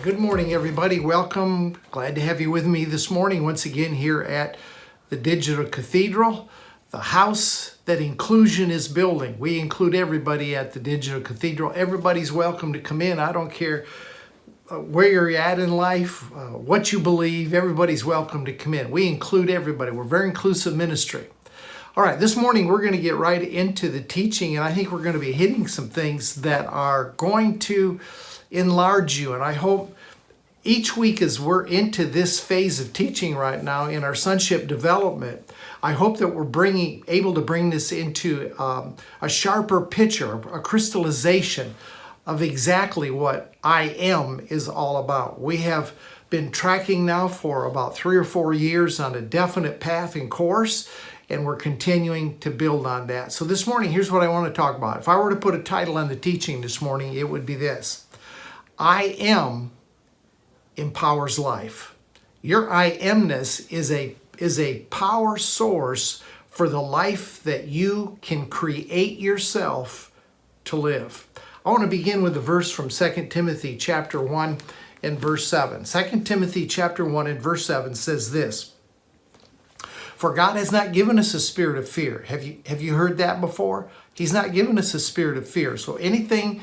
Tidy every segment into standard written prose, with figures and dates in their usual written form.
Good morning, everybody. Welcome. Glad to have you with me this morning once again here at the Digital Cathedral, the house that inclusion is building. We include everybody at the Digital Cathedral. Everybody's welcome to come in. I don't care where you're at in life, what you believe. Everybody's welcome to come in. We include everybody. We're a very inclusive ministry. All right, this morning we're going to get right into the teaching, and I think we're going to be hitting some things that are going to enlarge you. And I hope each week as we're into this phase of teaching right now in our sonship development, I hope that we're able to bring this into a sharper picture, a crystallization of exactly what I am is all about. We have been tracking now for about 3 or 4 years on a definite path and course, and we're continuing to build on that. So this morning, here's what I want to talk about. If I were to put a title on the teaching this morning, it would be this: I am empowers life. Your I amness is a power source for the life that you can create yourself to live. I want to begin with a verse from 2 Timothy chapter 1 and verse 7. 2 Timothy chapter 1 and verse 7 says this: For God has not given us a spirit of fear. Have you heard that before? He's not given us a spirit of fear. So anything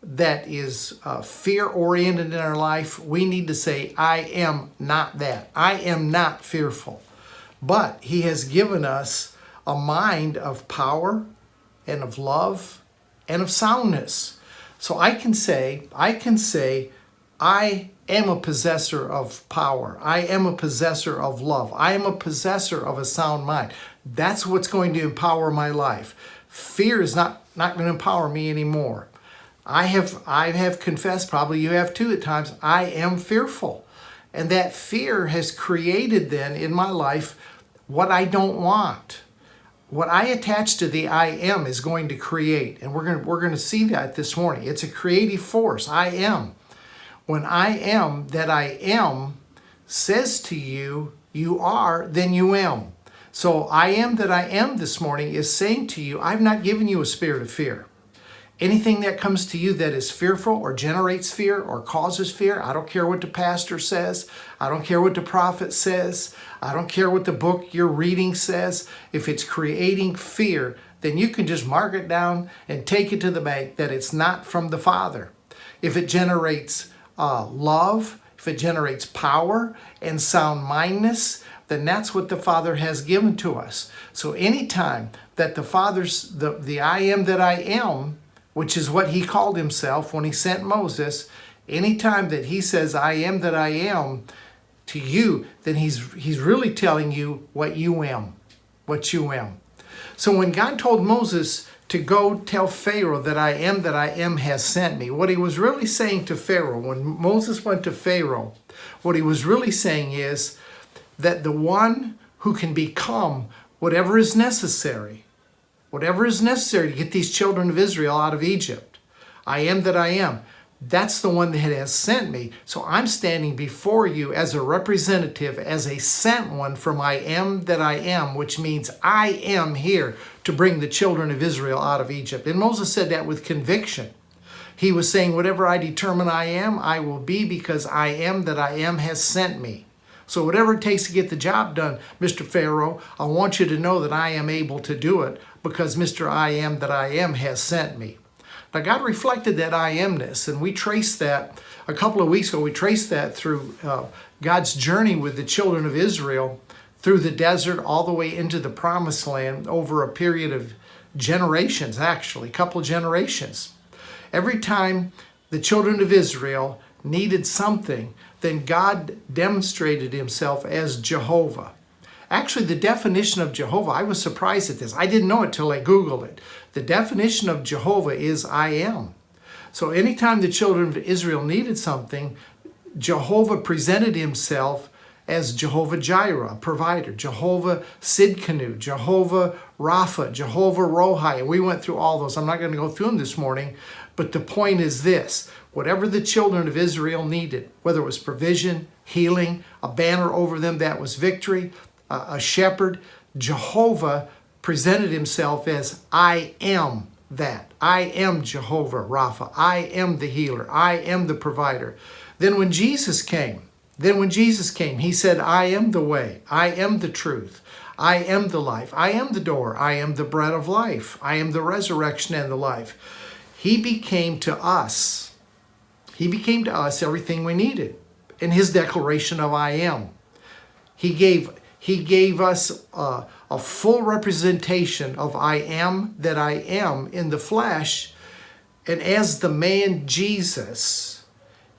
that is fear-oriented in our life, we need to say, I am not that. I am not fearful. But He has given us a mind of power and of love and of soundness. So I can say, I am a possessor of power. I am a possessor of love. I am a possessor of a sound mind. That's what's going to empower my life. Fear is not going to empower me anymore. I have confessed, probably you have too at times, I am fearful. And that fear has created then in my life what I don't want. What I attach to the I am is going to create. And we're going to see that this morning. It's a creative force. I am. When I am that I am says to you, you are, then you am. So I am that I am this morning is saying to you, I've not given you a spirit of fear. Anything that comes to you that is fearful or generates fear or causes fear, I don't care what the pastor says. I don't care what the prophet says. I don't care what the book you're reading says. If it's creating fear, then you can just mark it down and take it to the bank that it's not from the Father. If it generates love, if it generates power and sound mindedness, then that's what the Father has given to us. So anytime that the Father's, the I am that I am, which is what He called Himself when He sent Moses, anytime that He says, I am that I am to you, then He's really telling you what you am, So when God told Moses to go tell Pharaoh that I am has sent me, what He was really saying to Pharaoh, when Moses went to Pharaoh, what He was really saying is that the one who can become whatever is necessary to get these children of Israel out of Egypt. I am that I am. That's the one that has sent me. So I'm standing before you as a representative, as a sent one from I am that I am, which means I am here to bring the children of Israel out of Egypt. And Moses said that with conviction. He was saying, whatever I determine I am, I will be, because I am that I am has sent me. So whatever it takes to get the job done, Mr. Pharaoh, I want you to know that I am able to do it because Mr. I am that I am has sent me. Now God reflected that I amness, and we traced that a couple of weeks ago. We traced that through God's journey with the children of Israel through the desert all the way into the promised land over a period of generations, actually, a couple of generations. Every time the children of Israel needed something, then God demonstrated Himself as Jehovah. Actually, the definition of Jehovah, I was surprised at this. I didn't know it till I Googled it. The definition of Jehovah is I am. So anytime the children of Israel needed something, Jehovah presented Himself as Jehovah Jireh, provider, Jehovah Sidkenu, Jehovah Rapha, Jehovah Rohi. And we went through all those. I'm not going to go through them this morning, but the point is this: whatever the children of Israel needed, whether it was provision, healing, a banner over them that was victory, a shepherd, Jehovah presented Himself as I am that. I am Jehovah Rapha. I am the healer. I am the provider. Then when Jesus came, he said, I am the way, I am the truth, I am the life, I am the door, I am the bread of life, I am the resurrection and the life. He became to us everything we needed in his declaration of I am. He gave us a full representation of I am that I am in the flesh. And as the man Jesus,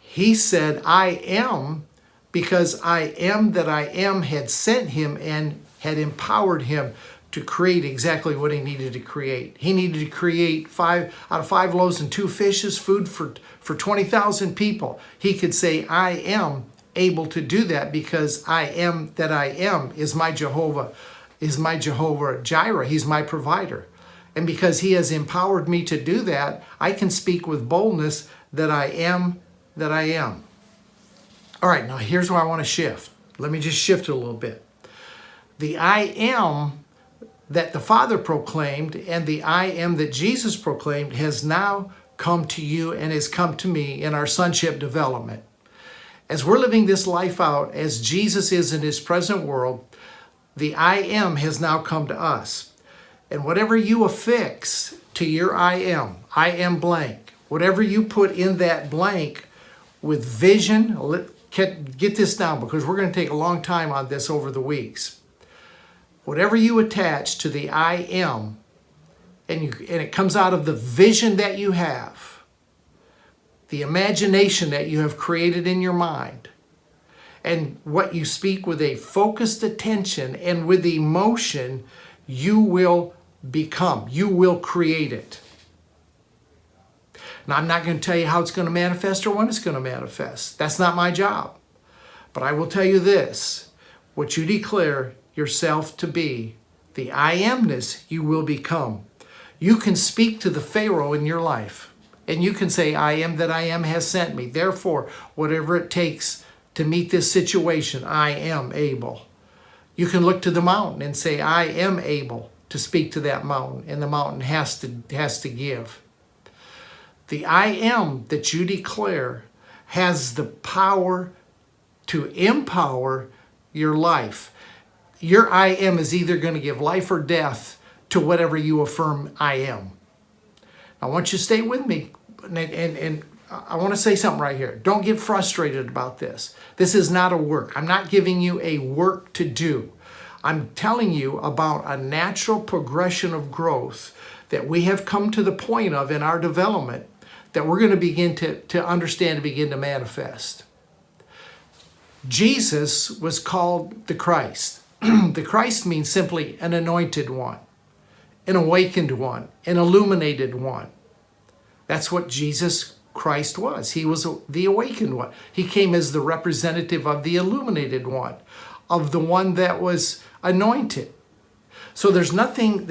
he said, I am, because I am that I am had sent him and had empowered him to create exactly what he needed to create. He needed to create 5 out of 5 loaves and 2 fishes, food for 20,000 people. He could say, I am able to do that because I am that I am is my Jehovah Jireh. He's my provider. And because he has empowered me to do that, I can speak with boldness that I am that I am. All right, now here's where I want to shift. Let me just shift it a little bit. The I am that the Father proclaimed and the I am that Jesus proclaimed has now come to you and has come to me in our sonship development. As we're living this life out as Jesus is in his present world, the I am has now come to us. And whatever you affix to your I am blank, whatever you put in that blank with vision, get this down because we're going to take a long time on this over the weeks. Whatever you attach to the I am, and it comes out of the vision that you have, the imagination that you have created in your mind, and what you speak with a focused attention and with emotion, you will become. You will create it. Now, I'm not going to tell you how it's going to manifest or when it's going to manifest. That's not my job. But I will tell you this. What you declare yourself to be, the I amness, you will become. You can speak to the Pharaoh in your life. And you can say, I am that I am has sent me. Therefore, whatever it takes to meet this situation, I am able. You can look to the mountain and say, I am able to speak to that mountain. And the mountain has to give. The I am that you declare has the power to empower your life. Your I am is either going to give life or death to whatever you affirm I am. I want you to stay with me, and I want to say something right here. Don't get frustrated about this. This is not a work. I'm not giving you a work to do. I'm telling you about a natural progression of growth that we have come to the point of in our development that we're going to begin to understand and begin to manifest. Jesus was called the Christ. The Christ means simply an anointed one, an awakened one, an illuminated one. That's what Jesus Christ was. He was the awakened one. He came as the representative of the illuminated one, of the one that was anointed. So there's nothing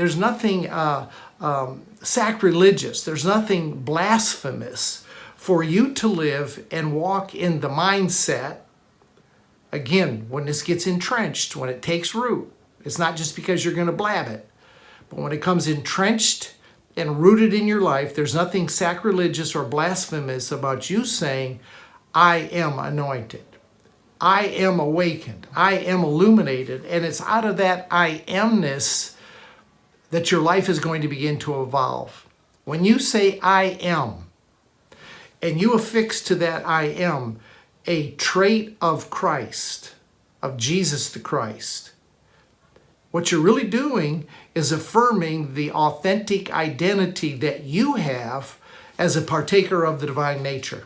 sacrilegious. There's nothing blasphemous for you to live and walk in the mindset. Again, when this gets entrenched, when it takes root, it's not just because you're going to blab it, but when it comes entrenched and rooted in your life, there's nothing sacrilegious or blasphemous about you saying, I am anointed. I am awakened. I am illuminated. And it's out of that I amness that your life is going to begin to evolve. When you say I am, and you affix to that I am a trait of Christ, of Jesus the Christ, what you're really doing is affirming the authentic identity that you have as a partaker of the divine nature.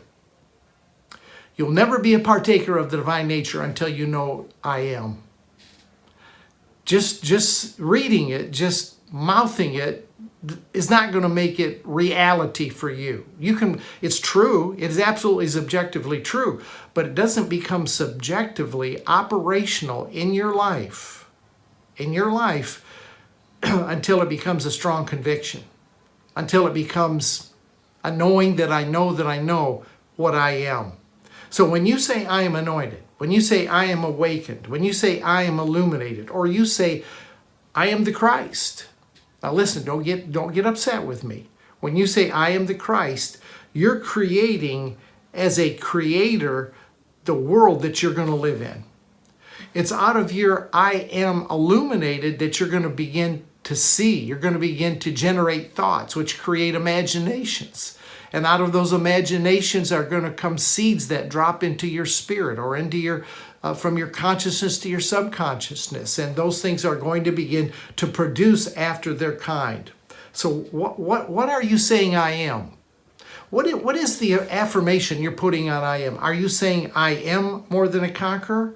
You'll never be a partaker of the divine nature until you know I am. Just reading it, just mouthing it, is not going to make it reality for you. It's true, it is absolutely subjectively true, but it doesn't become subjectively operational in your life until it becomes a strong conviction, until it becomes a knowing that I know what I am. So when you say I am anointed, when you say I am awakened, when you say I am illuminated, or you say I am the Christ. Now listen, don't get upset with me. When you say I am the Christ, you're creating as a creator the world that you're going to live in. It's out of your I am illuminated that you're going to begin to see. You're going to begin to generate thoughts, which create imaginations. And out of those imaginations are going to come seeds that drop into your spirit or into your from your consciousness to your subconsciousness. And those things are going to begin to produce after their kind. So what are you saying I am? What is the affirmation you're putting on I am? Are you saying I am more than a conqueror?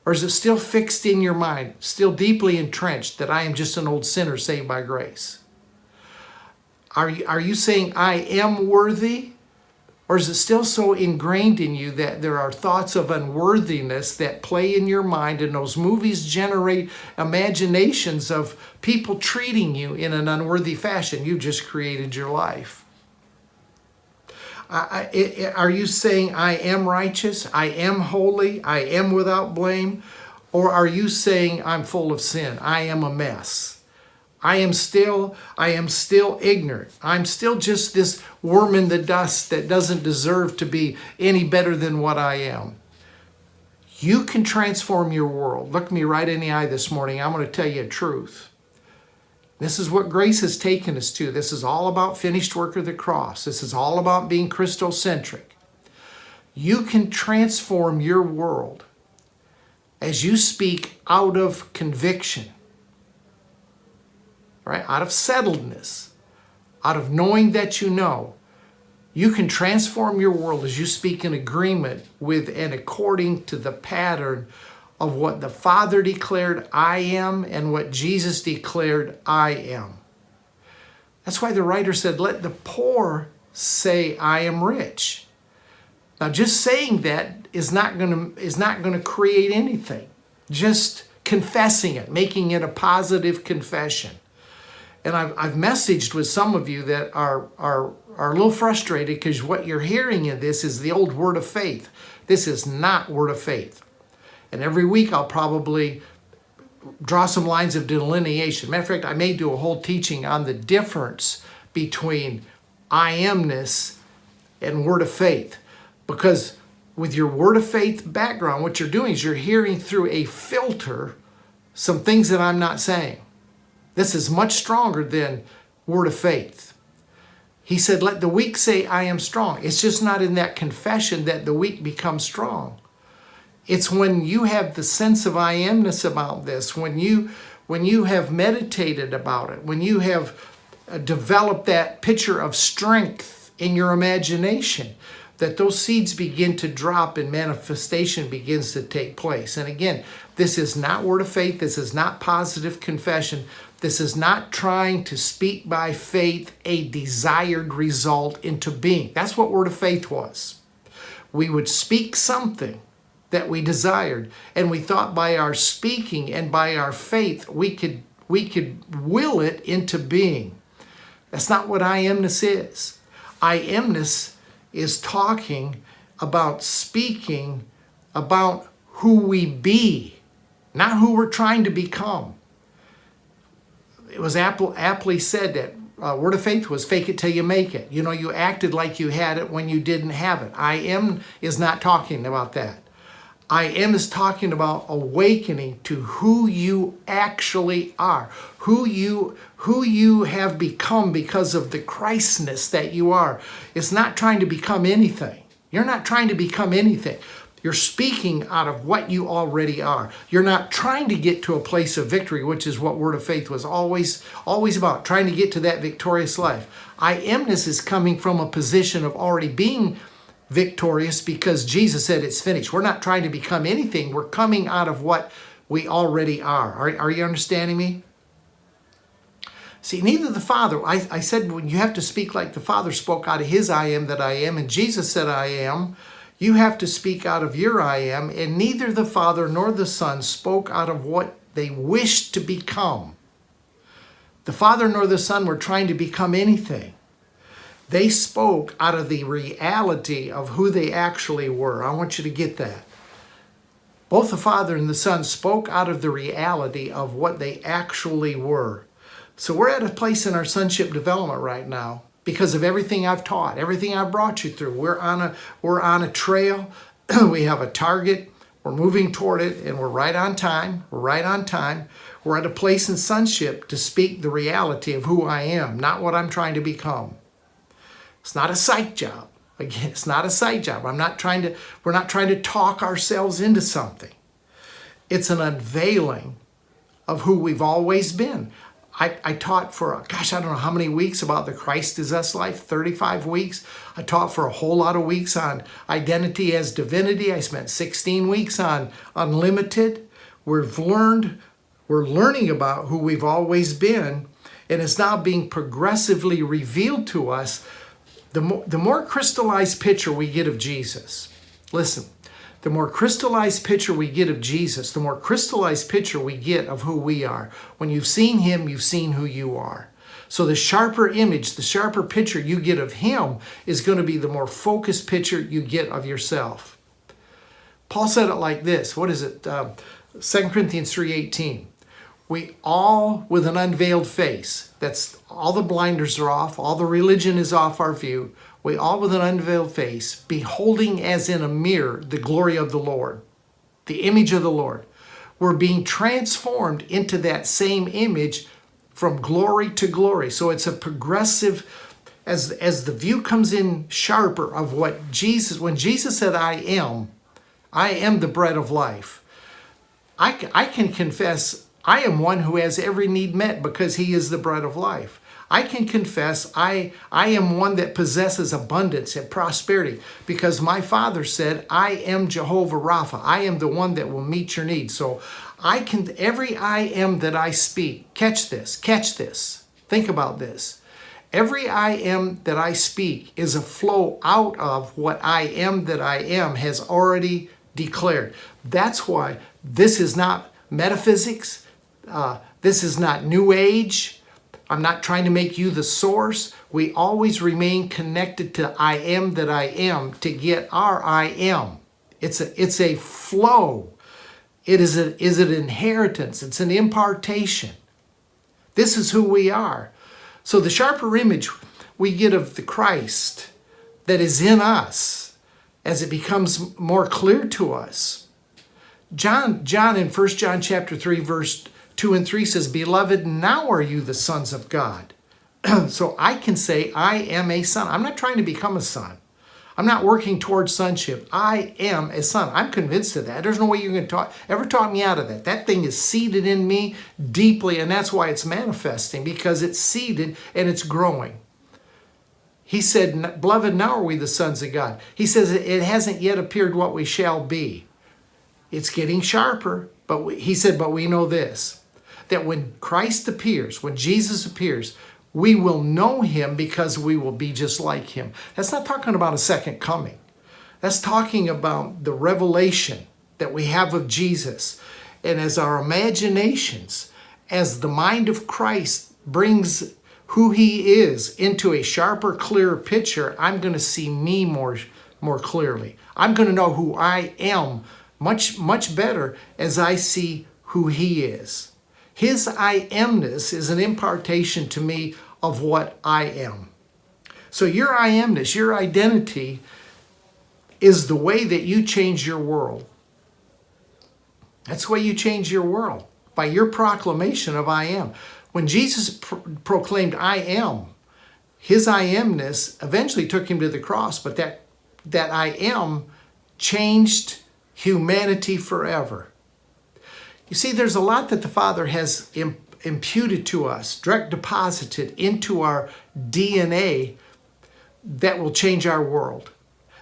Or is it still fixed in your mind, still deeply entrenched that I am just an old sinner saved by grace? Are you saying I am worthy? Or is it still so ingrained in you that there are thoughts of unworthiness that play in your mind, and those movies generate imaginations of people treating you in an unworthy fashion? You just created your life. Are you saying I am righteous, I am holy, I am without blame? Or are you saying I'm full of sin, I am a mess? I am still ignorant. I'm still just this worm in the dust that doesn't deserve to be any better than what I am. You can transform your world. Look me right in the eye this morning. I'm going to tell you a truth. This is what grace has taken us to. This is all about finished work of the cross. This is all about being Christocentric. You can transform your world as you speak out of conviction, right? Out of settledness, out of knowing that you know. You can transform your world as you speak in agreement with and according to the pattern of what the Father declared I am and what Jesus declared I am. That's why the writer said, let the poor say I am rich. Now just saying that is not going to create anything. Just confessing it, making it a positive confession. And I've messaged with some of you that are a little frustrated because what you're hearing in this is the old word of faith. This is not word of faith. And every week I'll probably draw some lines of delineation. Matter of fact, I may do a whole teaching on the difference between I amness and word of faith. Because with your word of faith background, what you're doing is you're hearing through a filter some things that I'm not saying. This is much stronger than word of faith. He said, let the weak say I am strong. It's just not in that confession that the weak become strong. It's when you have the sense of I amness about this, when you have meditated about it, when you have developed that picture of strength in your imagination, that those seeds begin to drop and manifestation begins to take place. And again, this is not word of faith. This is not positive confession. This is not trying to speak by faith a desired result into being. That's what word of faith was. We would speak something that we desired, and we thought by our speaking and by our faith we could will it into being. That's not what I amness is. I amness is talking about speaking about who we be, not who we're trying to become. It was aptly said that word of faith was fake it till you make it. You know, you acted like you had it when you didn't have it. I am is not talking about that. I am is talking about awakening to who you actually are, who you have become because of the Christness that you are. It's not trying to become anything. You're not trying to become anything. You're speaking out of what you already are. You're not trying to get to a place of victory, which is what word of faith was always about, trying to get to that victorious life. I amness is coming from a position of already being victorious because Jesus said it's finished. We're not trying to become anything. We're coming out of what we already are. Are you understanding me? See, neither the Father, I said when you have to speak like the Father spoke out of his I am that I am, and Jesus said I am, you have to speak out of your I am, and neither the Father nor the Son spoke out of what they wished to become. The Father nor the Son were trying to become anything. They spoke out of the reality of who they actually were. I want you to get that. Both the Father and the Son spoke out of the reality of what they actually were. So we're at a place in our sonship development right now because of everything I've taught, everything I've brought you through. We're on a trail We have a target. We're moving toward it, and we're right on time. We're right on time. We're at a place in sonship to speak the reality of who I am, not what I'm trying to become. It's not a psych job. Again, it's not a psych job. We're not trying to talk ourselves into something. It's an unveiling of who we've always been. I taught for, I don't know how many weeks about the Christ is Us life, 35 weeks. I taught for a whole lot of weeks on identity as divinity. I spent 16 weeks on unlimited. We're learning about who we've always been, and it's now being progressively revealed to us. The more crystallized picture we get of Jesus, listen, the more crystallized picture we get of Jesus, the more crystallized picture we get of who we are. When you've seen him, you've seen who you are. So the sharper image, the sharper picture you get of him is going to be the more focused picture you get of yourself. Paul said it like this. What is it? 2 Corinthians 3:18. We all with an unveiled face. That's all the blinders are off. All the religion is off our view. We all with an unveiled face, beholding as in a mirror the glory of the Lord, the image of the Lord. We're being transformed into that same image from glory to glory. So it's a progressive, as the view comes in sharper of what Jesus, when Jesus said, I am the bread of life. I can confess I am one who has every need met because he is the bread of life. I can confess I am one that possesses abundance and prosperity because my Father said, I am Jehovah Rapha. I am the one that will meet your needs. So every I am that I speak, catch this, think about this. Every I am that I speak is a flow out of what I am that I am has already declared. That's why this is not metaphysics. This is not New Age. I'm not trying to make you the source. We always remain connected to I am that I am to get our I am. It's a flow. It is an inheritance. It's an impartation. This is who we are. So the sharper image we get of the Christ that is in us as it becomes more clear to us. John in 1 John chapter 3 verse 2 and 3 says, Beloved, now are you the sons of God. So I can say I am a son. I'm not trying to become a son. I'm not working towards sonship. I am a son. I'm convinced of that. There's no way you're going to ever talk me out of that. That thing is seated in me deeply, and that's why it's manifesting, because it's seated and it's growing. He said, Beloved, now are we the sons of God. He says it hasn't yet appeared what we shall be. It's getting sharper, but he said, but we know this, that when Christ appears, when Jesus appears, we will know him because we will be just like him. That's not talking about a second coming. That's talking about the revelation that we have of Jesus. And as our imaginations, as the mind of Christ brings who he is into a sharper, clearer picture, I'm going to see me more clearly. I'm going to know who I am much, much better as I see who he is. His I amness is an impartation to me of what I am. So your I amness, your identity, is the way that you change your world. That's the way you change your world, by your proclamation of I am. When Jesus proclaimed I am, his I amness eventually took him to the cross, but that I am changed humanity forever. You see, there's a lot that the Father has imputed to us, direct deposited into our DNA that will change our world.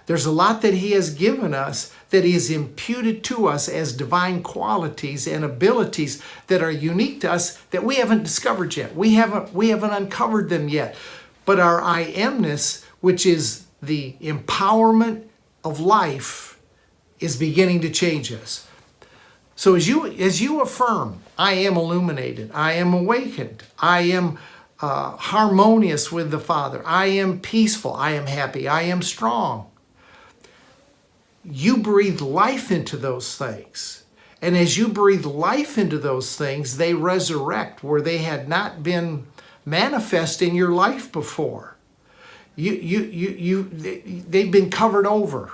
There's a lot that he has given us that he has imputed to us as divine qualities and abilities that are unique to us that we haven't discovered yet. We haven't uncovered them yet. But our I amness, which is the empowerment of life, is beginning to change us. So as you affirm, I am illuminated, I am awakened, I am harmonious with the Father, I am peaceful, I am happy, I am strong. You breathe life into those things. And as you breathe life into those things, they resurrect where they had not been manifest in your life before. They've been covered over.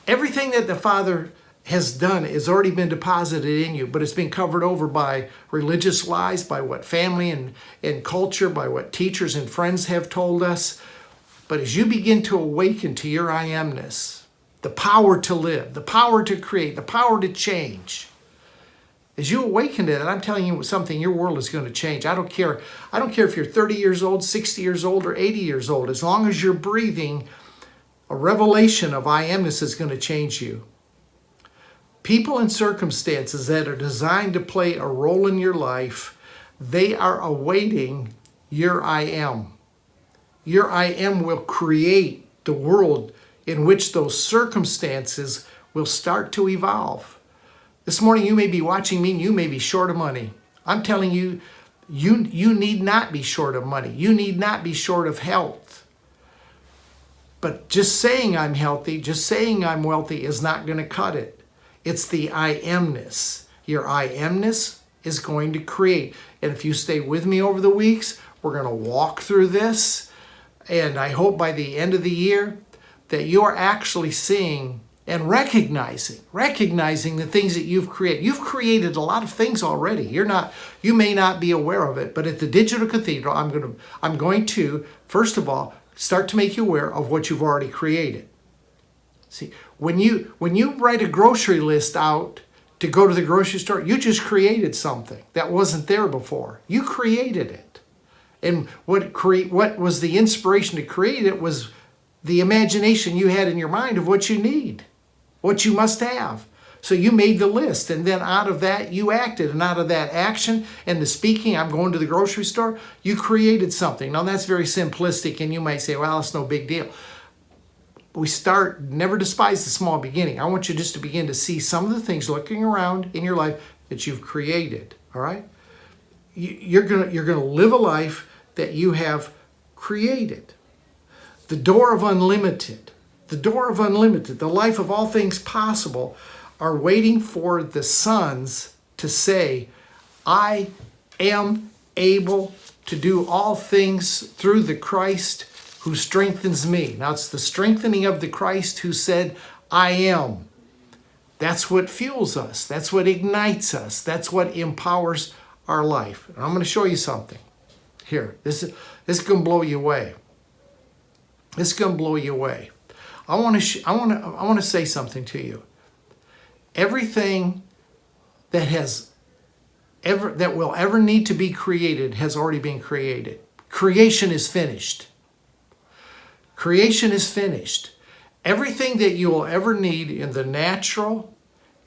Everything that the Father has done has already been deposited in you, but it's been covered over by religious lies, by what family and culture, by what teachers and friends have told us. But as you begin to awaken to your I amness, the power to live, the power to create, the power to change, as you awaken to that, I'm telling you something, your world is going to change. I don't care if you're 30 years old, 60 years old, or 80 years old. As long as you're breathing, a revelation of I amness is going to change you. People and circumstances that are designed to play a role in your life, they are awaiting your I am. Your I am will create the world in which those circumstances will start to evolve. This morning you may be watching me and you may be short of money. I'm telling you, you need not be short of money. You need not be short of health. But just saying I'm healthy, just saying I'm wealthy is not going to cut it. It's the I amness. Your I amness is going to create. And if you stay with me over the weeks, we're going to walk through this. And I hope by the end of the year that you are actually seeing and recognizing the things that you've created. You've created a lot of things already. You may not be aware of it, but at the Digital Cathedral, I'm going to, first of all, start to make you aware of what you've already created. See, when you write a grocery list out to go to the grocery store, you just created something that wasn't there before. You created it. And what was the inspiration to create it was the imagination you had in your mind of what you need, what you must have. So you made the list, and then out of that you acted, and out of that action and the speaking, I'm going to the grocery store, you created something. Now that's very simplistic, and you might say, well, it's no big deal. Never despise the small beginning. I want you just to begin to see some of the things looking around in your life that you've created, all right? You're gonna live a life that you have created. The door of unlimited, the life of all things possible are waiting for the sons to say, I am able to do all things through the Christ who strengthens me. Now it's the strengthening of the Christ who said, I am. That's what fuels us. That's what ignites us. That's what empowers our life. And I'm going to show you something here. This is going to blow you away. This is going to blow you away. I want to say something to you. Everything that will ever need to be created has already been created. Creation is finished. Creation is finished. Everything that you will ever need in the natural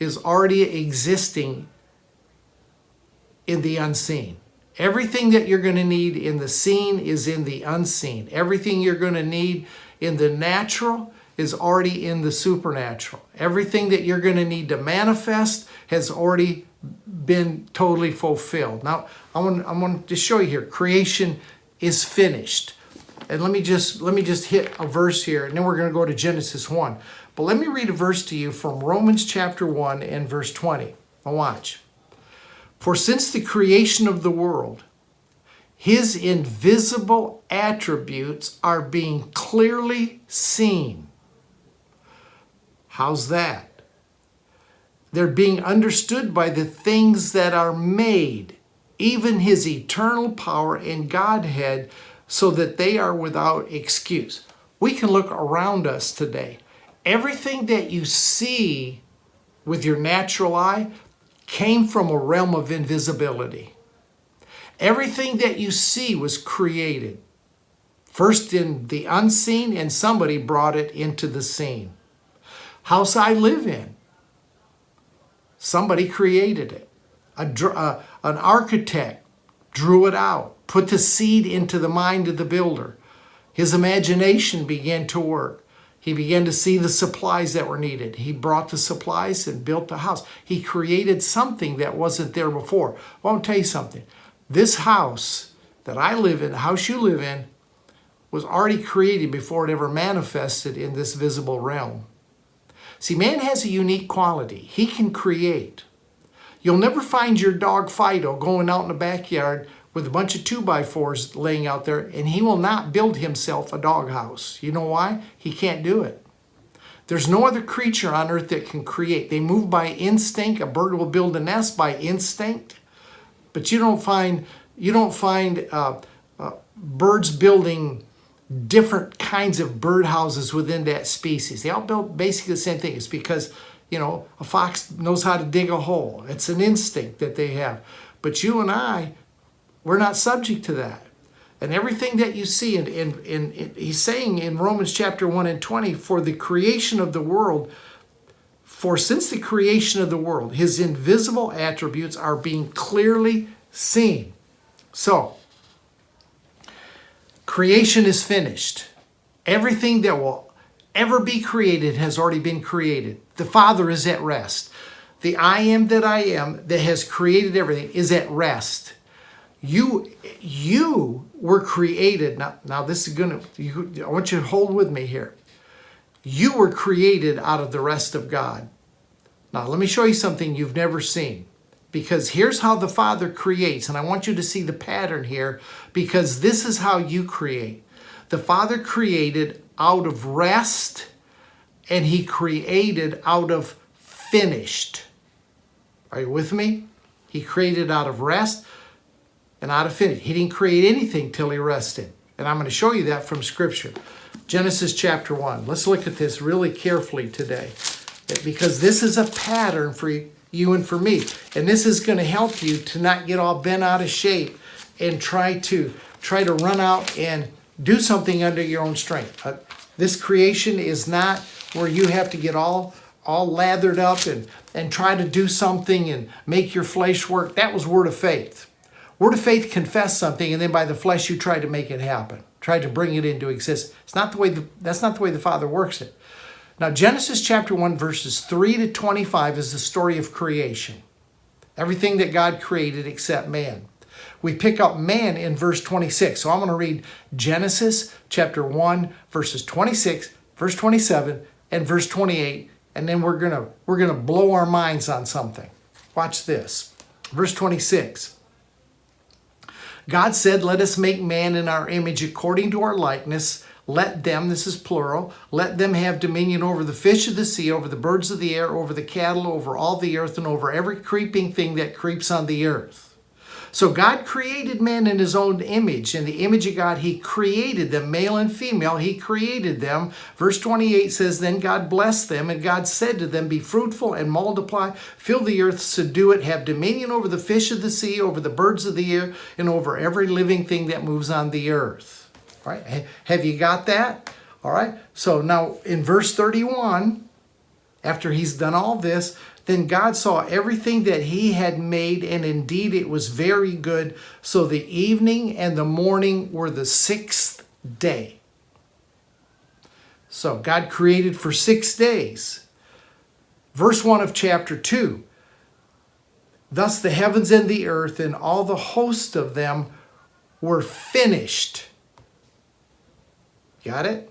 is already existing in the unseen. Everything that you're going to need in the seen is in the unseen. Everything you're going to need in the natural is already in the supernatural. Everything that you're going to need to manifest has already been totally fulfilled. Now, I want to show you here. Creation is finished. And let me just hit a verse here, and then we're going to go to Genesis 1. But let me read a verse to you from Romans chapter 1 and verse 20. Now watch. For since the creation of the world, his invisible attributes are being clearly seen. How's that? They're being understood by the things that are made, even his eternal power and Godhead, so that they are without excuse. We can look around us today. Everything that you see with your natural eye came from a realm of invisibility. Everything that you see was created first in the unseen, and somebody brought it into the seen. House I live in, somebody created it. An architect drew it out, put the seed into the mind of the builder. His imagination began to work. He began to see the supplies that were needed. He brought the supplies and built the house. He created something that wasn't there before. Well, I'll tell you something. This house that I live in, the house you live in, was already created before it ever manifested in this visible realm. See, man has a unique quality. He can create. You'll never find your dog Fido going out in the backyard with a bunch of 2x4s laying out there, and he will not build himself a doghouse. You know why? He can't do it. There's no other creature on earth that can create. They move by instinct. A bird will build a nest by instinct, but you don't find birds building different kinds of birdhouses within that species. They all build basically the same thing. It's because, a fox knows how to dig a hole. It's an instinct that they have. But you and I, we're not subject to that. And everything that you see, he's saying in Romans chapter 1 and 20, for the creation of the world, for since the creation of the world, his invisible attributes are being clearly seen. So, creation is finished. Everything that will ever be created has already been created. The Father is at rest. The I am that has created everything is at rest. You were created. Now this is I want you to hold with me here. You were created out of the rest of God. Now let me show you something you've never seen. Because here's how the Father creates. And I want you to see the pattern here, because this is how you create. The Father created out of rest, and he created out of finished. Are you with me? He created out of rest and out of finish. He didn't create anything till he rested. And I'm going to show you that from Scripture. Genesis chapter 1. Let's look at this really carefully today, because this is a pattern for you and for me. And this is going to help you to not get all bent out of shape and try to run out and do something under your own strength. This creation is not where you have to get all lathered up and try to do something and make your flesh work. That was word of faith. Word of faith confess something, and then by the flesh you try to make it happen. Try to bring it into existence. That's not the way the Father works it. Now, Genesis chapter 1, verses 3 to 25 is the story of creation. Everything that God created except man. We pick up man in verse 26. So I'm going to read Genesis chapter 1, verses 26, verse 27, and verse 28, and then we're going to blow our minds on something. Watch this. Verse 26. God said, let us make man in our image according to our likeness. Let them, this is plural, let them have dominion over the fish of the sea, over the birds of the air, over the cattle, over all the earth, and over every creeping thing that creeps on the earth. So God created man in his own image. In the image of God, he created them, male and female. He created them. Verse 28 says, then God blessed them, and God said to them, be fruitful and multiply, fill the earth, subdue it, have dominion over the fish of the sea, over the birds of the air, and over every living thing that moves on the earth. All right? Have you got that? All right. So now in verse 31, after he's done all this, then God saw everything that he had made, and indeed it was very good. So the evening and the morning were the sixth day. So God created for 6 days. Verse 1 of chapter 2. Thus the heavens and the earth and all the host of them were finished. Got it?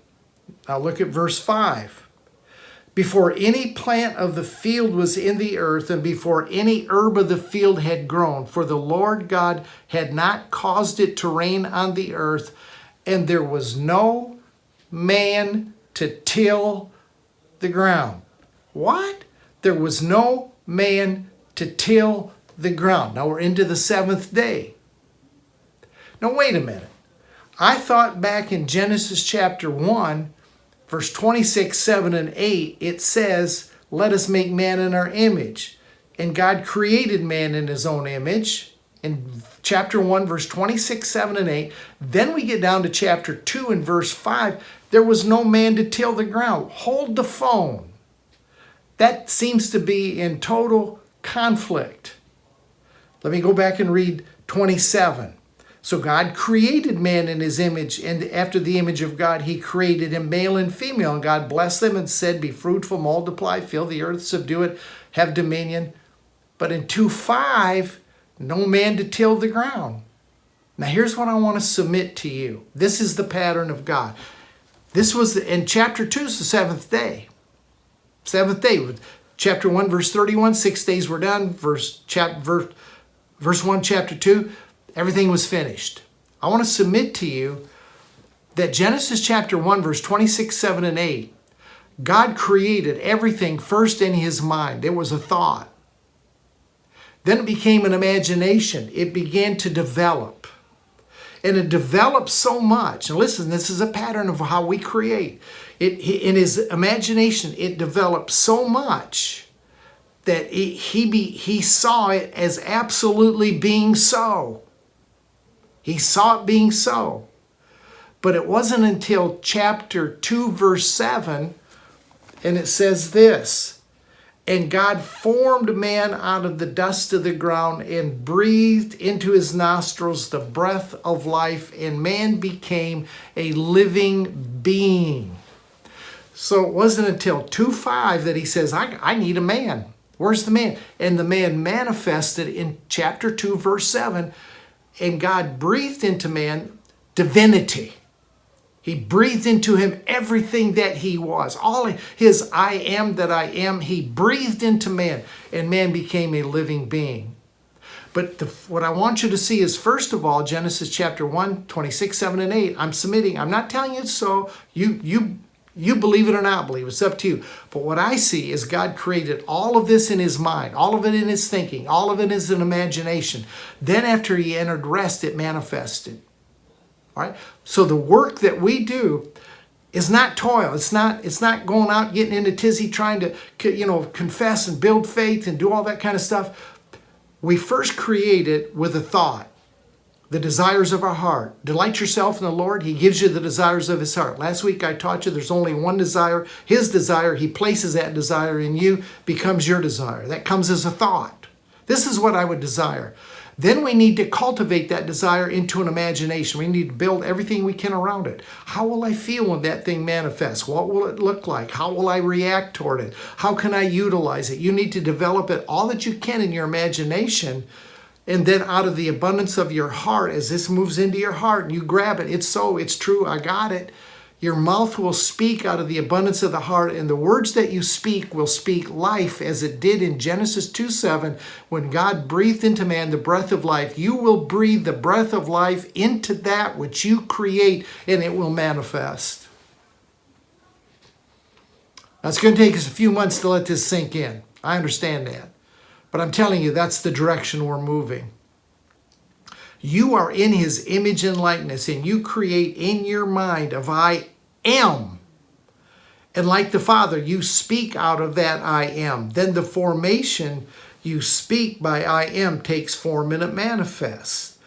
Now look at verse 5. Before any plant of the field was in the earth, and before any herb of the field had grown, for the Lord God had not caused it to rain on the earth, and there was no man to till the ground. What? There was no man to till the ground. Now we're into the seventh day. Now wait a minute. I thought back in Genesis chapter 1, verse 26, 7, and 8, it says, let us make man in our image. And God created man in his own image. In chapter 1, verse 26, 7, and 8. Then we get down to chapter 2 and verse 5. There was no man to till the ground. Hold the phone. That seems to be in total conflict. Let me go back and read 27. So God created man in his image, and after the image of God, he created him male and female. And God blessed them and said, be fruitful, multiply, fill the earth, subdue it, have dominion. But in 2:5, no man to till the ground. Now here's what I want to submit to you. This is the pattern of God. This was, in chapter 2 is the seventh day. Seventh day. Chapter 1, verse 31, 6 days were done. Verse 1, chapter 2, everything was finished. I want to submit to you that Genesis chapter 1, verse 26, 7, and 8, God created everything first in his mind. It was a thought. Then it became an imagination. It began to develop. And it developed so much. And listen, this is a pattern of how we create. In his imagination, it developed so much that he saw it as absolutely being so. He saw it being so. But it wasn't until chapter 2, verse 7, and it says this, and God formed man out of the dust of the ground and breathed into his nostrils the breath of life, and man became a living being. So it wasn't until 2:5 that he says, I need a man. Where's the man? And the man manifested in chapter 2, verse 7, and God breathed into man divinity. He breathed into him everything that he was. All his I am that I am, he breathed into man, and man became a living being. But what I want you to see is, first of all, Genesis chapter 1, 26, 7, and 8. I'm submitting. I'm not telling you it's so. You believe it or not believe it. It's up to you. But what I see is God created all of this in his mind, all of it in his thinking, all of it is an imagination. Then after he entered rest, it manifested. All right? So the work that we do is not toil. It's not going out getting into tizzy trying to confess and build faith and do all that kind of stuff. We first create it with a thought. The desires of our heart. Delight yourself in the Lord. He gives you the desires of his heart. Last week I taught you there's only one desire. His desire, he places that desire in you, becomes your desire. That comes as a thought. This is what I would desire. Then we need to cultivate that desire into an imagination. We need to build everything we can around it. How will I feel when that thing manifests? What will it look like? How will I react toward it? How can I utilize it? You need to develop it all that you can in your imagination. And then out of the abundance of your heart, as this moves into your heart and you grab it, it's so, it's true, I got it. Your mouth will speak out of the abundance of the heart, and the words that you speak will speak life, as it did in Genesis 2:7 when God breathed into man the breath of life. You will breathe the breath of life into that which you create, and it will manifest. Now, it's going to take us a few months to let this sink in. I understand that. But I'm telling you, that's the direction we're moving. You are in his image and likeness, and you create in your mind of I am. And like the Father, you speak out of that I am. Then the formation you speak by I am takes form and it manifests.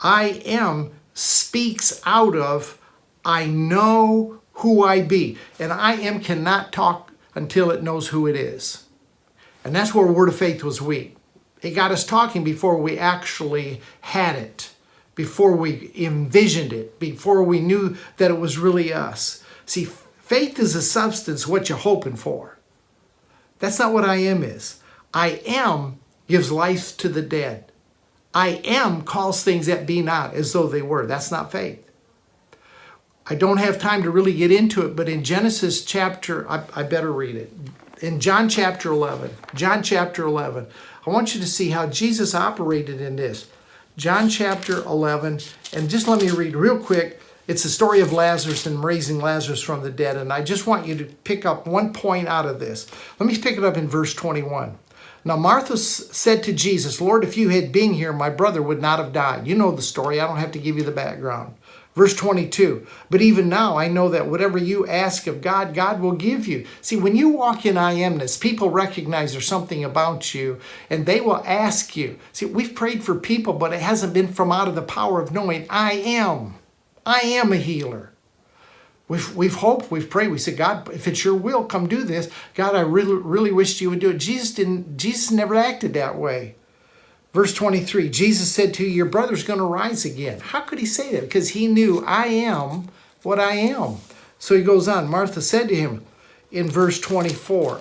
I am speaks out of I know who I be. And I am cannot talk until it knows who it is. And that's where Word of Faith was weak. It got us talking before we actually had it, before we envisioned it, before we knew that it was really us. See, faith is a substance, what you're hoping for. That's not what I am is. I am gives life to the dead. I am calls things that be not as though they were. That's not faith. I don't have time to really get into it, but in Genesis chapter, I better read it. In John chapter 11, I want you to see how Jesus operated in this. John chapter 11, and just let me read real quick. It's the story of Lazarus and raising Lazarus from the dead, and I just want you to pick up one point out of this. Let me pick it up in verse 21. Now Martha said to Jesus, Lord, if you had been here, my brother would not have died. You know the story. I don't have to give you the background. Verse 22, but even now I know that whatever you ask of God, God will give you. See, when you walk in I amness, people recognize there's something about you and they will ask you. See, we've prayed for people, but it hasn't been from out of the power of knowing I am a healer. We've hoped, we've prayed, we said, God, if it's your will, come do this. God, I really wished you would do it. Jesus never acted that way. Verse 23, Jesus said to you, your brother's going to rise again. How could he say that? Because he knew I am what I am. So he goes on. Martha said to him in verse 24,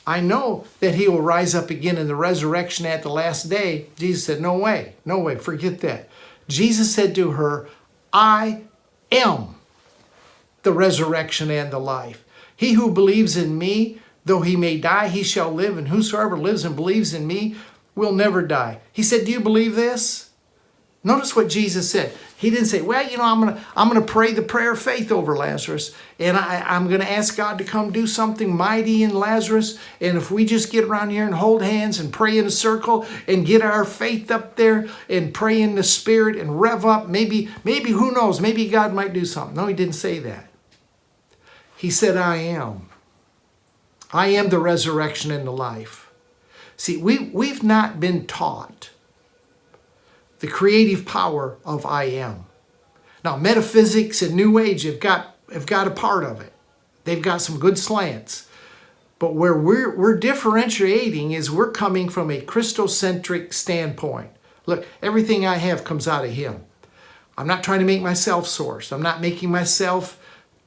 I know that he will rise up again in the resurrection at the last day. Jesus said, no way, forget that. Jesus said to her, I am the resurrection and the life. He who believes in me, though he may die, he shall live. And whosoever lives and believes in me will never die. He said, do you believe this? Notice what Jesus said. He didn't say, well, I'm gonna pray the prayer of faith over Lazarus, and I'm gonna ask God to come do something mighty in Lazarus. And if we just get around here and hold hands and pray in a circle and get our faith up there and pray in the Spirit and rev up, maybe who knows, maybe God might do something. No, he didn't say that. He said, I am. I am the resurrection and the life. See, we've not been taught the creative power of I am. Now, metaphysics and New Age have got a part of it. They've got some good slants. But where we're differentiating is we're coming from a Christocentric standpoint. Look, everything I have comes out of him. I'm not trying to make myself source. I'm not making myself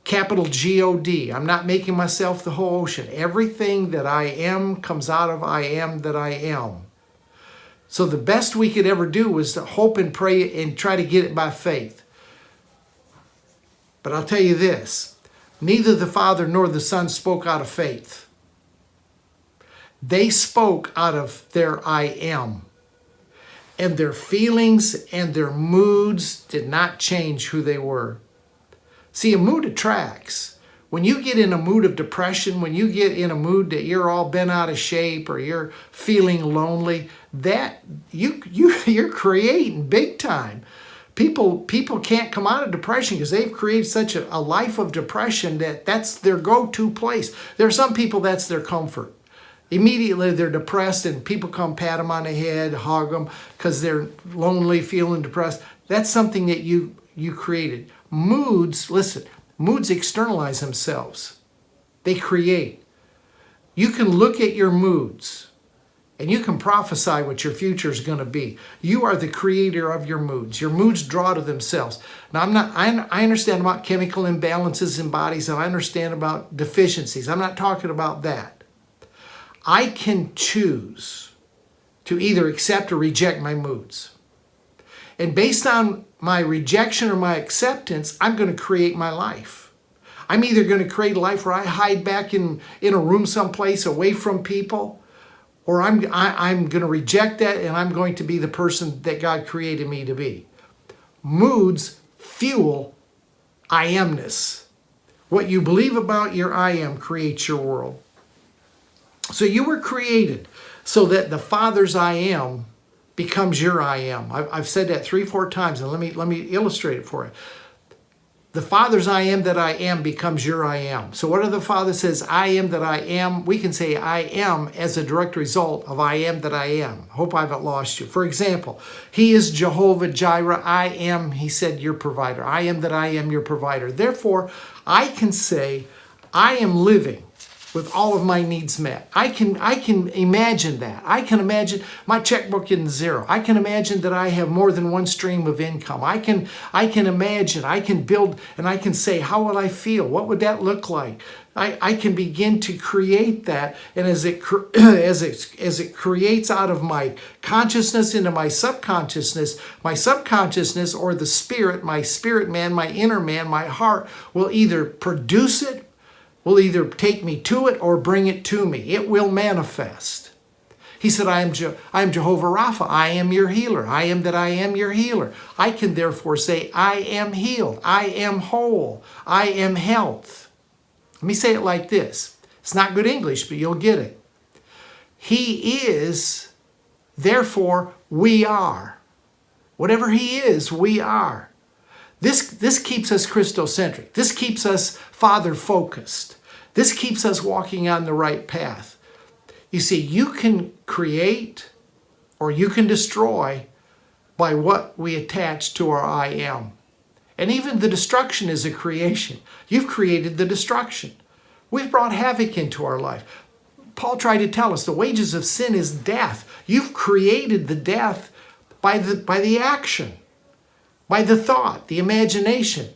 capital G-O-D. I'm not making myself the whole ocean. Everything that I am comes out of I am that I am. So the best we could ever do was to hope and pray and try to get it by faith. But I'll tell you this, neither the Father nor the Son spoke out of faith. They spoke out of their I am. And their feelings and their moods did not change who they were. See, a mood attracts. When you get in a mood of depression, when you get in a mood that you're all bent out of shape or you're feeling lonely, that you're creating big time. People can't come out of depression because they've created such a life of depression that's their go-to place. There are some people that's their comfort. Immediately they're depressed and people come pat them on the head, hug them because they're lonely, feeling depressed. That's something that you created. Moods, listen, moods externalize themselves. They create. You can look at your moods and you can prophesy what your future is going to be. You are the creator of your moods. Your moods draw to themselves. Now, I understand about chemical imbalances in bodies and I understand about deficiencies. I'm not talking about that. I can choose to either accept or reject my moods. And based on my rejection or my acceptance, I'm going to create my life. I'm either going to create a life where I hide back in a room someplace away from people, or I'm going to reject that and I'm going to be the person that God created me to be. Moods fuel I amness. What you believe about your I am creates your world. So you were created so that the Father's I am becomes your I am. I've said that 3-4 times, and let me illustrate it for you. The Father's I am that I am becomes your I am. So what if the Father says I am that I am? We can say I am as a direct result of I am that I am. Hope I haven't lost you. For example, He is Jehovah Jireh. I am, He said, your provider. I am that I am your provider. Therefore, I can say I am living with all of my needs met. I can imagine that. I can imagine my checkbook in zero. I can imagine that I have more than one stream of income. I can imagine, I can build, and I can say, how will I feel? What would that look like? I can begin to create that, and as it creates out of my consciousness into my subconsciousness or the spirit, my spirit man, my inner man, my heart will either produce it, will either take me to it or bring it to me. It will manifest. He said, I am Jehovah Rapha. I am your healer. I am that I am your healer. I can therefore say, I am healed. I am whole. I am health. Let me say it like this. It's not good English, but you'll get it. He is, therefore we are. Whatever He is, we are. This keeps us Christocentric. This keeps us Father-focused. This keeps us walking on the right path. You see, you can create or you can destroy by what we attach to our I am. And even the destruction is a creation. You've created the destruction. We've brought havoc into our life. Paul tried to tell us the wages of sin is death. You've created the death by the action, by the thought, the imagination,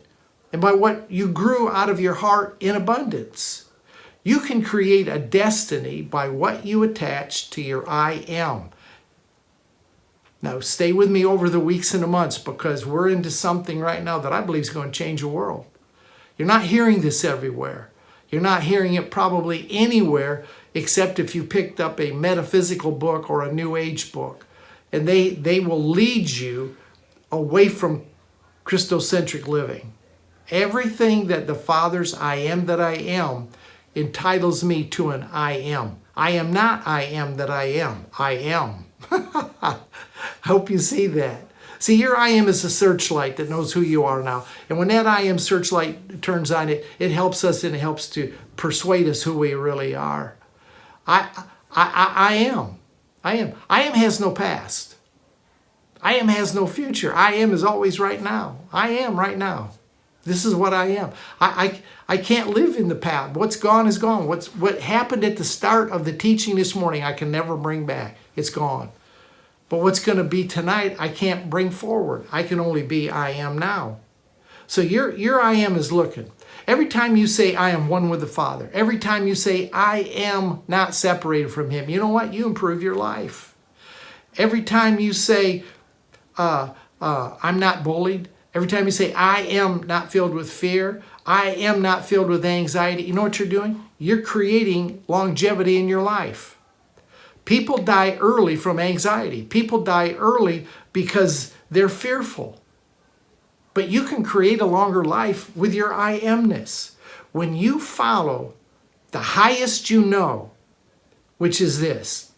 and by what you grew out of your heart in abundance. You can create a destiny by what you attach to your I am. Now, stay with me over the weeks and the months because we're into something right now that I believe is going to change the world. You're not hearing this everywhere. You're not hearing it probably anywhere except if you picked up a metaphysical book or a New Age book. And they will lead you away from Christocentric living. Everything that the Father's I am that I am entitles me to an I am. I am not I am that I am. I am. I hope you see that. See, your I am is a searchlight that knows who you are now. And when that I am searchlight turns on, it helps us, and it helps to persuade us who we really are. I am. I am. I am has no past. I am has no future. I am is always right now. I am right now. This is what I am. I can't live in the past. What's gone is gone. What happened at the start of the teaching this morning, I can never bring back. It's gone. But what's going to be tonight, I can't bring forward. I can only be I am now. So your I am is looking. Every time you say I am one with the Father, every time you say I am not separated from Him, you know what? You improve your life. Every time you say I'm not bullied, every time you say I am not filled with fear, I am not filled with anxiety, you know what you're doing? You're creating longevity in your life. People die early from anxiety. People die early because they're fearful. But you can create a longer life with your I amness. When you follow the highest you know, which is this: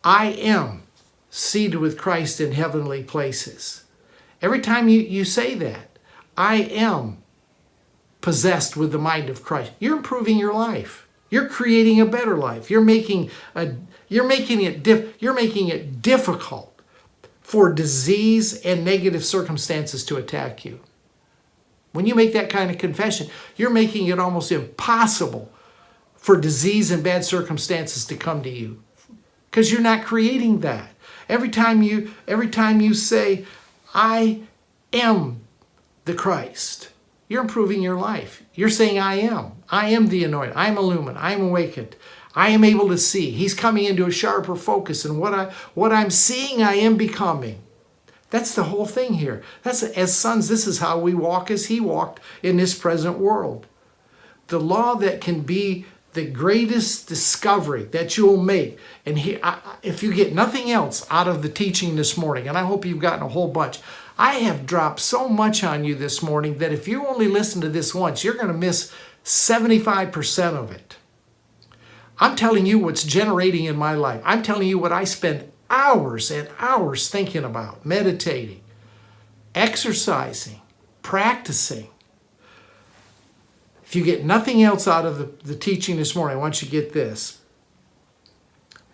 I am seated with Christ in heavenly places. Every time you say that, I am possessed with the mind of Christ, you're improving your life. You're creating a better life. You're making it difficult for disease and negative circumstances to attack you. When you make that kind of confession, you're making it almost impossible for disease and bad circumstances to come to you, because you're not creating that. Every time you say, I am the Christ, you're improving your life. You're saying, I am the anointed. I am illumined. I am awakened. I am able to see. He's coming into a sharper focus, and what I'm seeing, I am becoming. That's the whole thing here. As sons, this is how we walk as He walked in this present world. The law that can be the greatest discovery that you will make, and if you get nothing else out of the teaching this morning, and I hope you've gotten a whole bunch, I have dropped so much on you this morning that if you only listen to this once, you're going to miss 75% of it. I'm telling you what's generating in my life. I'm telling you what I spend hours and hours thinking about, meditating, exercising, practicing. If you get nothing else out of the teaching this morning, I want you to get this.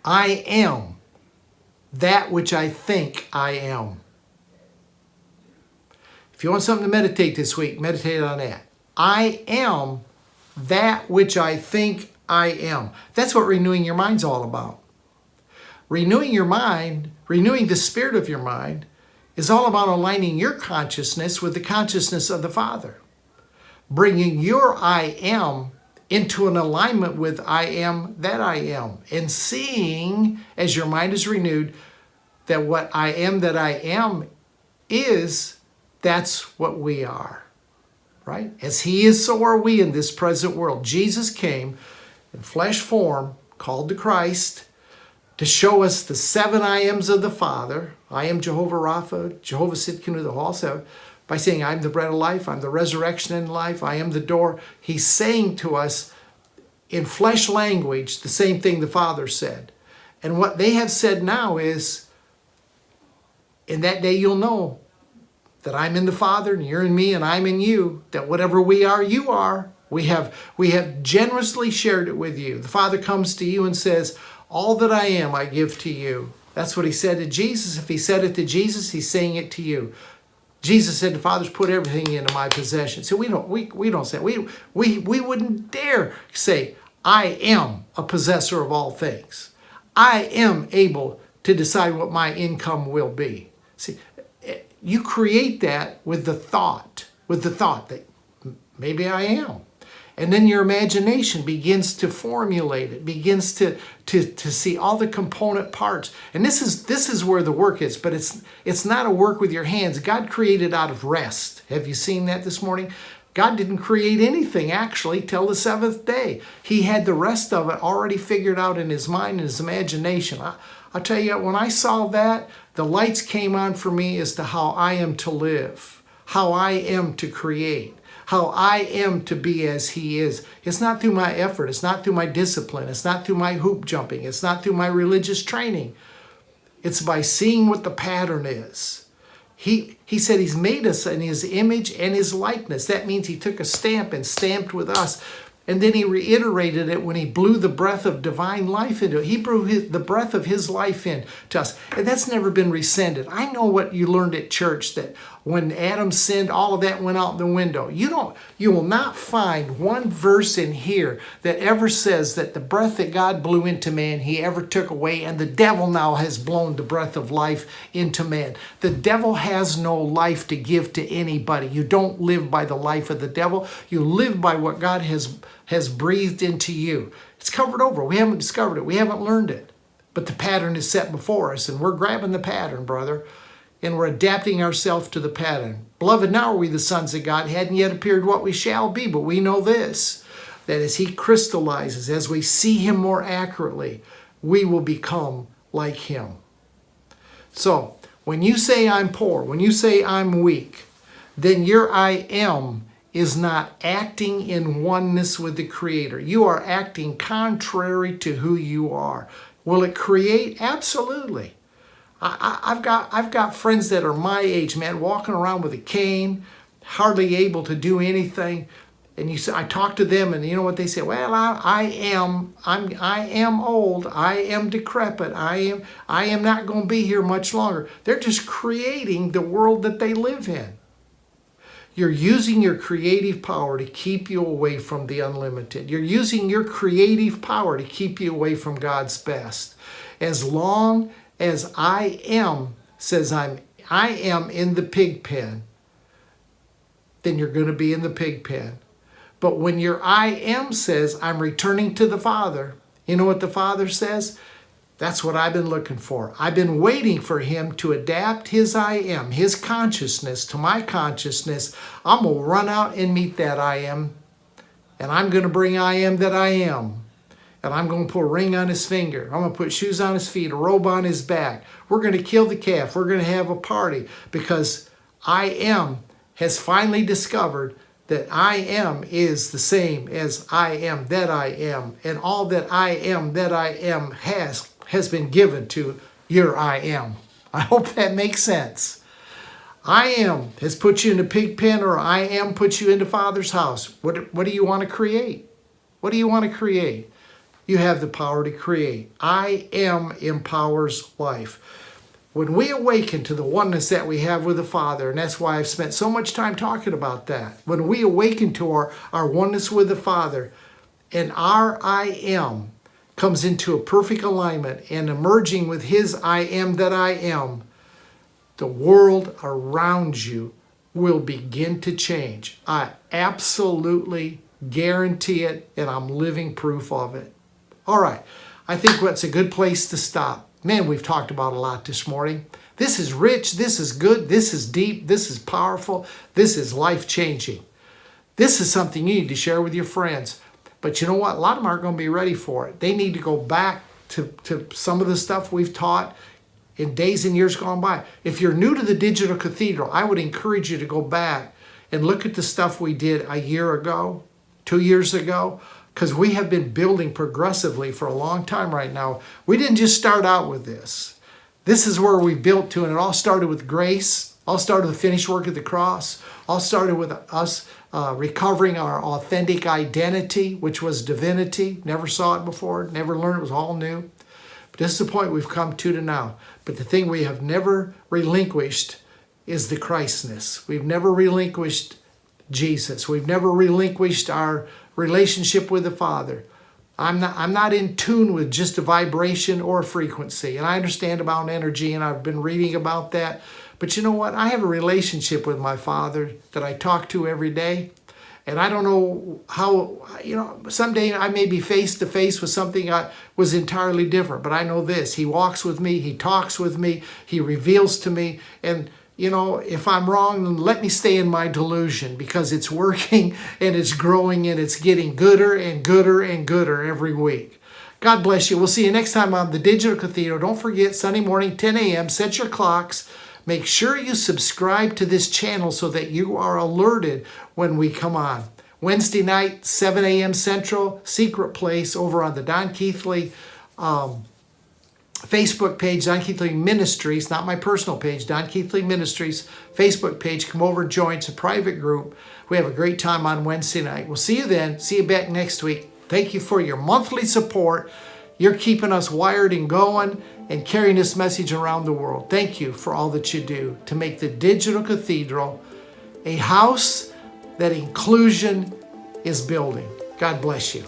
I am that which I think I am. If you want something to meditate this week, meditate on that. I am that which I think I am. That's what renewing your mind's all about. Renewing your mind, renewing the spirit of your mind, is all about aligning your consciousness with the consciousness of the Father. Bringing your I am into an alignment with I am that I am. And seeing, as your mind is renewed, that what I am that I am is, that's what we are. Right? As He is, so are we in this present world. Jesus came in flesh form, called to Christ, to show us the 7 I ams of the Father. I am Jehovah Rapha, Jehovah Sidkenu, the whole 7. By saying, I'm the bread of life, I'm the resurrection and life, I am the door. He's saying to us in flesh language the same thing the Father said. And what they have said now is, in that day you'll know that I'm in the Father and you're in me and I'm in you, that whatever we are, you are. We have generously shared it with you. The Father comes to you and says, all that I am, I give to you. That's what He said to Jesus. If He said it to Jesus, He's saying it to you. Jesus said, the Father's put everything into my possession. So we don't say, we wouldn't dare say, I am a possessor of all things. I am able to decide what my income will be. See, you create that with the thought that maybe I am. And then your imagination begins to formulate it, begins to see all the component parts. And this is where the work is, but it's not a work with your hands. God created out of rest. Have you seen that this morning? God didn't create anything actually till the 7th day. He had the rest of it already figured out in His mind and His imagination. I'll tell you, when I saw that, The lights came on for me as to how I am to live, how I am to create, how I am to be as He is. It's not through my effort. It's not through my discipline. It's not through my hoop jumping. It's not through my religious training. It's by seeing what the pattern is. He said He's made us in His image and His likeness. That means He took a stamp and stamped with us. And then He reiterated it when He blew the breath of divine life into it. He blew the breath of His life into us. And that's never been rescinded. I know what you learned at church, that when Adam sinned, all of that went out the window. You will not find one verse in here that ever says that the breath that God blew into man, He ever took away, and the devil now has blown the breath of life into man. The devil has no life to give to anybody. You don't live by the life of the devil. You live by what God has breathed into you. It's covered over. We haven't discovered it. We haven't learned it. But the pattern is set before us, and we're grabbing the pattern, brother, and we're adapting ourselves to the pattern. Beloved, now are we the sons of God. Hadn't yet appeared what we shall be, but we know this, that as He crystallizes, as we see Him more accurately, we will become like Him. So, when you say I'm poor, when you say I'm weak, then your I am is not acting in oneness with the Creator. You are acting contrary to who you are. Will it create? Absolutely. I've got friends that are my age, man, walking around with a cane, hardly able to do anything. And I talk to them, and you know what they say? Well, I am old. I am decrepit. I am not going to be here much longer. They're just creating the world that they live in. You're using your creative power to keep you away from the unlimited. You're using your creative power to keep you away from God's best. As long as I am says I am in the pig pen, then you're going to be in the pig pen. But when your I am says I'm returning to the Father, you know what the Father says? That's what I've been looking for. I've been waiting for Him to adapt His I am, His consciousness to my consciousness. I'm going to run out and meet that I am. And I'm going to bring I am that I am. And I'm going to put a ring on His finger. I'm going to put shoes on His feet, a robe on His back. We're going to kill the calf. We're going to have a party because I am has finally discovered that I am is the same as I am that I am. And all that I am that I am has been given to your I am. I hope that makes sense. I am has put you in a pig pen, or I am puts you into Father's house. What do you want to create? What do you want to create? You have the power to create. I am empowers life. When we awaken to the oneness that we have with the Father, and that's why I've spent so much time talking about that. When we awaken to our oneness with the Father, and our I am comes into a perfect alignment and emerging with His I am that I am, the world around you will begin to change. I absolutely guarantee it, and I'm living proof of it. All right, I think that's a good place to stop. Man, we've talked about a lot this morning. This is rich, this is good, this is deep, this is powerful, this is life-changing. This is something you need to share with your friends. But you know what? A lot of them aren't going to be ready for it. They need to go back to some of the stuff we've taught in days and years gone by. If you're new to the Digital Cathedral, I would encourage you to go back and look at the stuff we did a year ago, 2 years ago, because we have been building progressively for a long time right now. We didn't just start out with this. This is where we built to, and it all started with grace. All started with the finished work of the cross. All started with us recovering our authentic identity, which was divinity. Never saw it before, never learned it, was all new. But this is the point we've come to now. But the thing we have never relinquished is the Christness. We've never relinquished Jesus. We've never relinquished our relationship with the Father. I'm not in tune with just a vibration or a frequency. And I understand about energy, and I've been reading about that. But you know what? I have a relationship with my Father that I talk to every day. And I don't know how, someday I may be face to face with something that was entirely different. But I know this. He walks with me. He talks with me. He reveals to me. And if I'm wrong, then let me stay in my delusion, because it's working and it's growing and it's getting gooder and gooder and gooder every week. God bless you. We'll see you next time on the Digital Cathedral. Don't forget, Sunday morning, 10 a.m., set your clocks. Make sure you subscribe to this channel so that you are alerted when we come on. Wednesday night, 7 a.m. Central, Secret Place over on the Don Keathley Facebook page, Don Keathley Ministries, not my personal page, Don Keathley Ministries Facebook page. Come over and join. It's a private group. We have a great time on Wednesday night. We'll see you then. See you back next week. Thank you for your monthly support. You're keeping us wired and going and carrying this message around the world. Thank you for all that you do to make the Digital Cathedral a house that inclusion is building. God bless you.